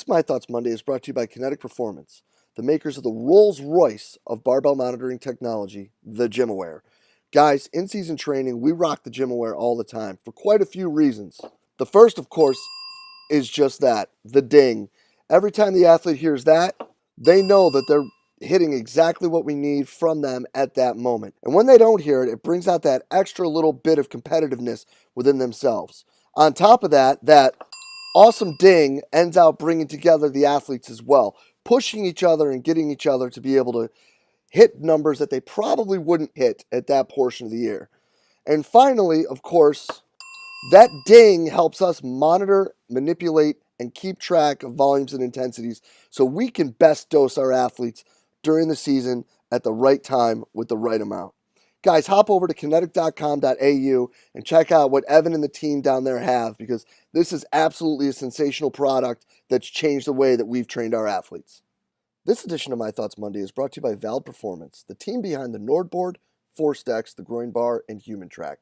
This My Thoughts Monday is brought to you by Kinetic Performance, the makers of the Rolls-Royce of barbell monitoring technology, the GymAware. Guys, in season training, we rock the GymAware all the time for quite a few reasons. The first, of course, is just that, the ding. Every time the athlete hears that, they know that they're hitting exactly what we need from them at that moment. And when they don't hear it, it brings out that extra little bit of competitiveness within themselves. On top of that, that awesome ding ends out bringing together the athletes as well, pushing each other and getting each other to be able to hit numbers that they probably wouldn't hit at that portion of the year. And finally, of course, that ding helps us monitor, manipulate, and keep track of volumes and intensities so we can best dose our athletes during the season at the right time with the right amount. Guys, hop over to kinetic.com.au and check out what Evan and the team down there have, because this is absolutely a sensational product that's changed the way that we've trained our athletes. This edition of My Thoughts Monday is brought to you by Valid Performance, the team behind the Nordboard, Force Decks, the Groin Bar, and Human Track.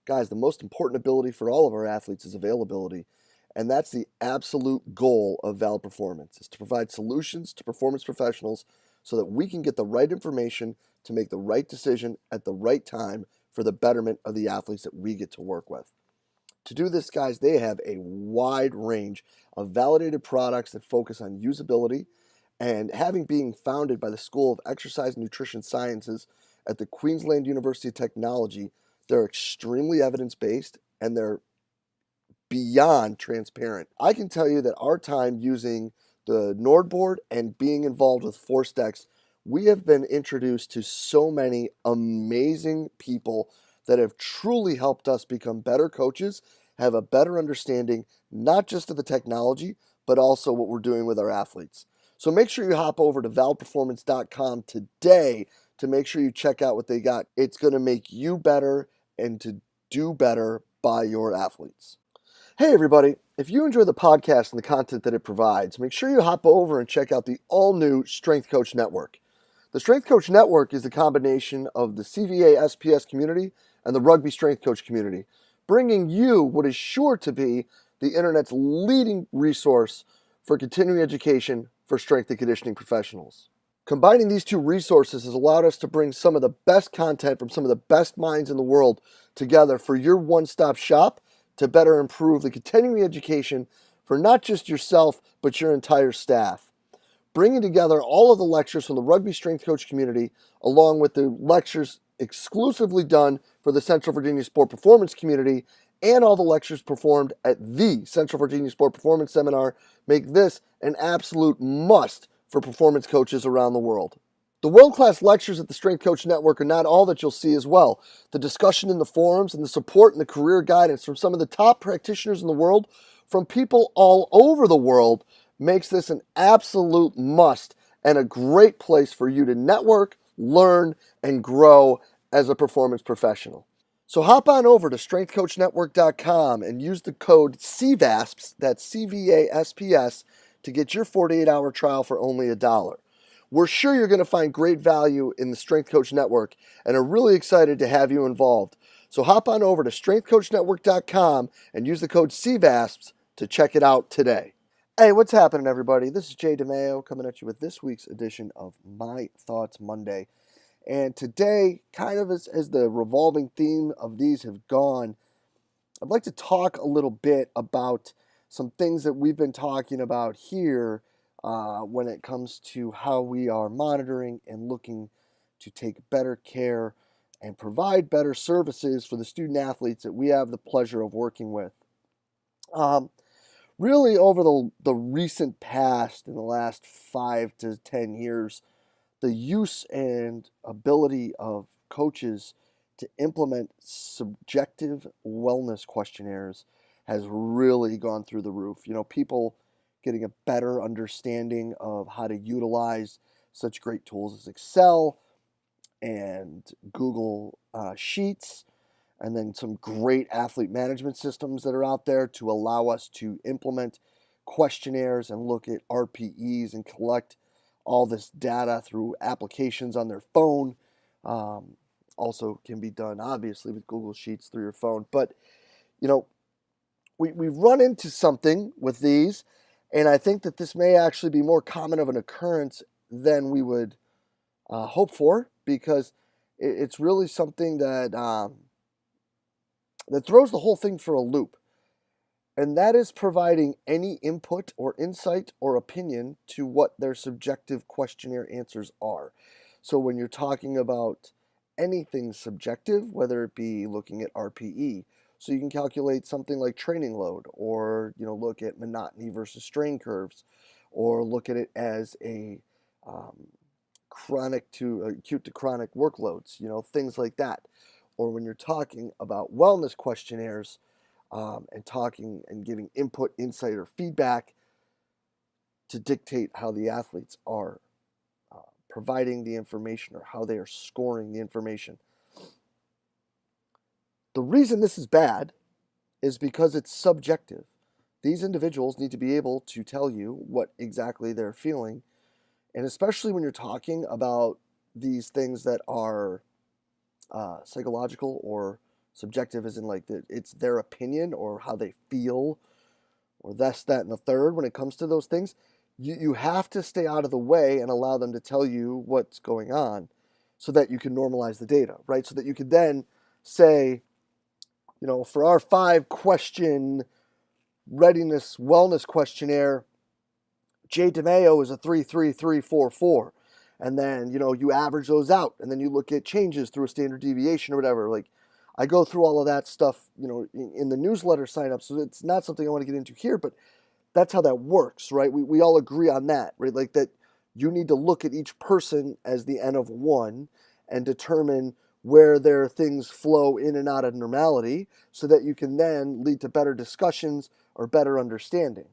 Guys, the most important ability for all of our athletes is availability, and that's the absolute goal of Valid Performance, is to provide solutions to performance professionals so that we can get the right information to make the right decision at the right time for the betterment of the athletes that we get to work with. To do this, guys, they have a wide range of validated products that focus on usability, and having been founded by the School of Exercise and Nutrition Sciences at the Queensland University of Technology, they're extremely evidence-based and they're beyond transparent. I can tell you that our time using the Nordboard and being involved with Force Decks, we have been introduced to so many amazing people that have truly helped us become better coaches, have a better understanding, not just of the technology, but also what we're doing with our athletes. So make sure you hop over to valperformance.com today to make sure you check out what they got. It's going to make you better and to do better by your athletes. Hey everybody, if you enjoy the podcast and the content that it provides, make sure you hop over and check out the all-new Strength Coach Network. The Strength Coach Network is the combination of the CVA SPS community and the Rugby Strength Coach community, bringing you what is sure to be the internet's leading resource for continuing education for strength and conditioning professionals. Combining these two resources has allowed us to bring some of the best content from some of the best minds in the world together for your one-stop shop to better improve the continuing education for not just yourself, but your entire staff. Bringing together all of the lectures from the Rugby Strength Coach community, along with the lectures exclusively done for the Central Virginia Sport Performance community, and all the lectures performed at the Central Virginia Sport Performance Seminar, make this an absolute must for performance coaches around the world. The world-class lectures at the Strength Coach Network are not all that you'll see as well. The discussion in the forums and the support and the career guidance from some of the top practitioners in the world, from people all over the world, makes this an absolute must and a great place for you to network, learn, and grow as a performance professional. So hop on over to strengthcoachnetwork.com and use the code CVASPS, that's CVASPS, to get your 48-hour trial for only $1. We're sure you're going to find great value in the Strength Coach Network and are really excited to have you involved. So hop on over to strengthcoachnetwork.com and use the code CVASPS to check it out today. Hey, what's happening, everybody? This is DeMayo coming at you with this week's edition of My Thoughts Monday. And today, kind of as the revolving theme of these have gone, I'd like to talk a little bit about some things that we've been talking about here when it comes to how we are monitoring and looking to take better care and provide better services for the student athletes that we have the pleasure of working with. Really, over the recent past, in the last 5 to 10 years, the use and ability of coaches to implement subjective wellness questionnaires has really gone through the roof. You know, people getting a better understanding of how to utilize such great tools as Excel and Google Sheets, and then some great athlete management systems that are out there to allow us to implement questionnaires and look at RPEs and collect all this data through applications on their phone. Also can be done, obviously, with Google Sheets through your phone. But, you know, we've run into something with these, And I think that this may actually be more common of an occurrence than we would hope for, because it's really something that that throws the whole thing for a loop. And that is providing any input or insight or opinion to what their subjective questionnaire answers are. So when you're talking about anything subjective, whether it be looking at RPE, so you can calculate something like training load, or look at monotony versus strain curves, or look at it as a chronic to acute to chronic workloads, things like that. Or when you're talking about wellness questionnaires, and talking and giving input, insight, or feedback to dictate how the athletes are providing the information, or how they are scoring the information. The reason this is bad is because it's subjective. These individuals need to be able to tell you what exactly they're feeling, and especially when you're talking about these things that are psychological or subjective, as in like it's their opinion or how they feel, or this, that, and the third. When it comes to those things, you have to stay out of the way and allow them to tell you what's going on, so that you can normalize the data, right? So that you could then say, for our 5-question readiness wellness questionnaire, DeMayo is a 33344. And then, you average those out, and then you look at changes through a standard deviation or whatever. Like, I go through all of that stuff, in the newsletter sign up. So it's not something I want to get into here, but that's how that works, right? We all agree on that, right? Like that you need to look at each person as the N of one and determine where their things flow in and out of normality, so that you can then lead to better discussions or better understanding.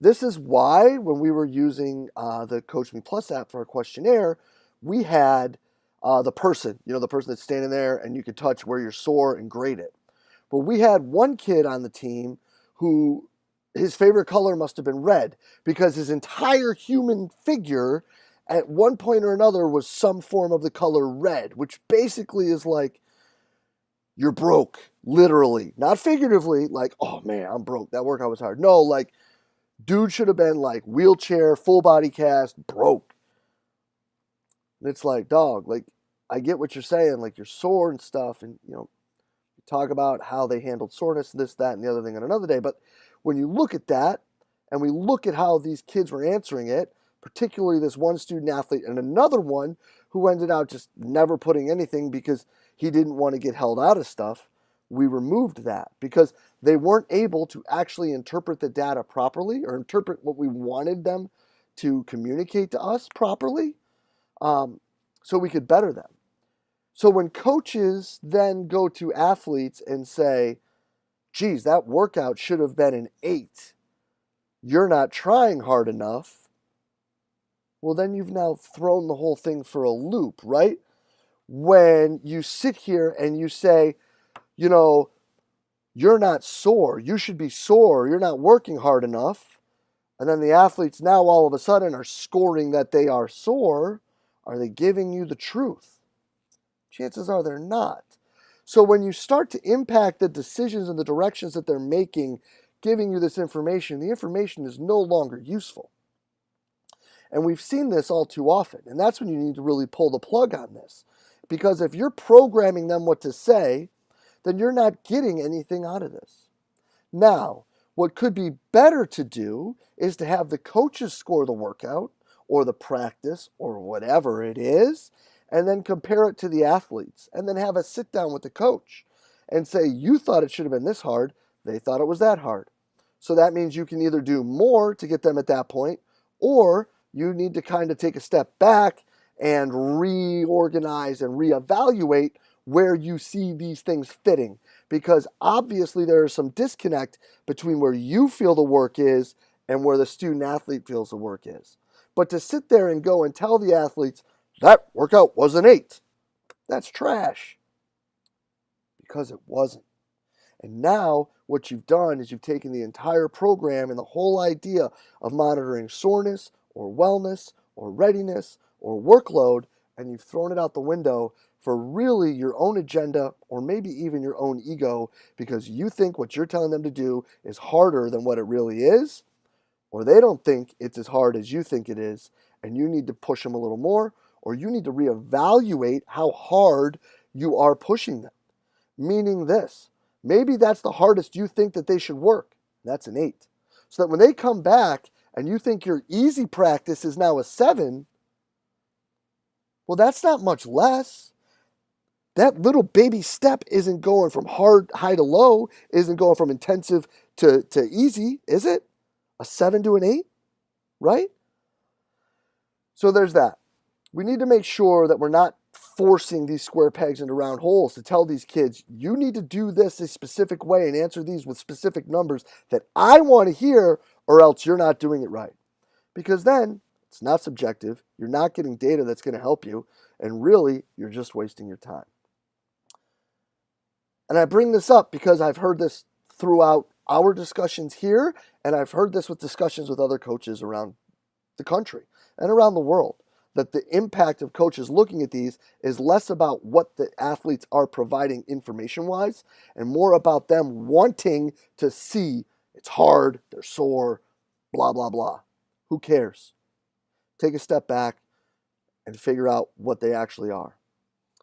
This is why when we were using the Coach Me Plus app for our questionnaire, we had the person, the person that's standing there, and you could touch where you're sore and grade it. But we had one kid on the team who his favorite color must have been red, because his entire human figure at one point or another was some form of the color red, which basically is like, you're broke, literally. Not figuratively, like, oh man, I'm broke, that workout was hard. No, like, dude should have been like wheelchair, full body cast, broke. And it's like, dog, like, I get what you're saying, like, you're sore and stuff, and, talk about how they handled soreness, this, that, and the other thing on another day. But when you look at that, and we look at how these kids were answering it, particularly this one student athlete and another one who ended out just never putting anything because he didn't want to get held out of stuff, we removed that because they weren't able to actually interpret the data properly, or interpret what we wanted them to communicate to us properly, so we could better them. So when coaches then go to athletes and say, geez, that workout should have been an 8. You're not trying hard enough. Well, then you've now thrown the whole thing for a loop, right? When you sit here and you say, you're not sore. You should be sore. You're not working hard enough. And then the athletes now all of a sudden are scoring that they are sore. Are they giving you the truth? Chances are they're not. So when you start to impact the decisions and the directions that they're making, giving you this information, the information is no longer useful. And we've seen this all too often. And that's when you need to really pull the plug on this. Because if you're programming them what to say, then you're not getting anything out of this. Now, what could be better to do is to have the coaches score the workout or the practice or whatever it is, and then compare it to the athletes, and then have a sit down with the coach and say, you thought it should have been this hard, they thought it was that hard. So that means you can either do more to get them at that point, or you need to kind of take a step back and reorganize and reevaluate where you see these things fitting. Because obviously there is some disconnect between where you feel the work is and where the student athlete feels the work is. But to sit there and go and tell the athletes, that workout was an 8, that's trash. Because it wasn't. And now what you've done is you've taken the entire program and the whole idea of monitoring soreness or wellness or readiness or workload, and you've thrown it out the window for really your own agenda, or maybe even your own ego, because you think what you're telling them to do is harder than what it really is. or they don't think it's as hard as you think it is, and you need to push them a little more, or you need to reevaluate how hard you are pushing them. Meaning this, maybe that's the hardest you think that they should work. That's an 8. So that when they come back and you think your easy practice is now a 7, well, that's not much less. That little baby step isn't going from high to low, isn't going from intensive to easy, is it? A 7 to an 8, right? So there's that. We need to make sure that we're not forcing these square pegs into round holes to tell these kids, you need to do this a specific way and answer these with specific numbers that I want to hear, or else you're not doing it right. Because then it's not subjective, you're not getting data that's going to help you, and really, you're just wasting your time. And I bring this up because I've heard this throughout our discussions here, and I've heard this with discussions with other coaches around the country and around the world, that the impact of coaches looking at these is less about what the athletes are providing information-wise and more about them wanting to see it's hard, they're sore, blah, blah, blah. Who cares? Take a step back and figure out what they actually are.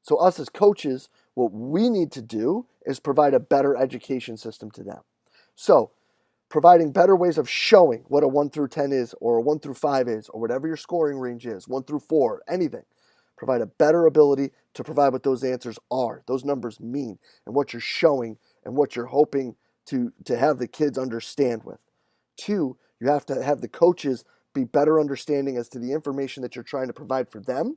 So us as coaches, what we need to do is provide a better education system to them. So providing better ways of showing what a 1 through 10 is, or a 1 through 5 is, or whatever your scoring range is, 1 through 4, anything. Provide a better ability to provide what those answers are, those numbers mean, and what you're showing and what you're hoping to have the kids understand with. 2, you have to have the coaches be better understanding as to the information that you're trying to provide for them,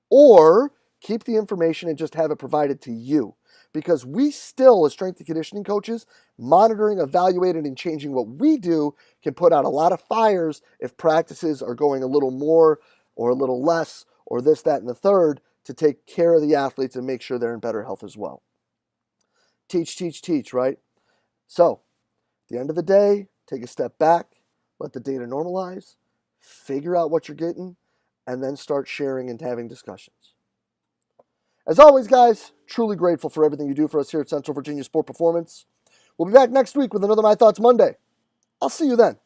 or keep the information and just have it provided to you. Because we still, as strength and conditioning coaches, monitoring, evaluating, and changing what we do can put out a lot of fires if practices are going a little more or a little less or this, that, and the third to take care of the athletes and make sure they're in better health as well. Teach, teach, teach, right? So, at the end of the day, take a step back, let the data normalize, figure out what you're getting, and then start sharing and having discussions. As always, guys, truly grateful for everything you do for us here at Central Virginia Sport Performance. We'll be back next week with another My Thoughts Monday. I'll see you then.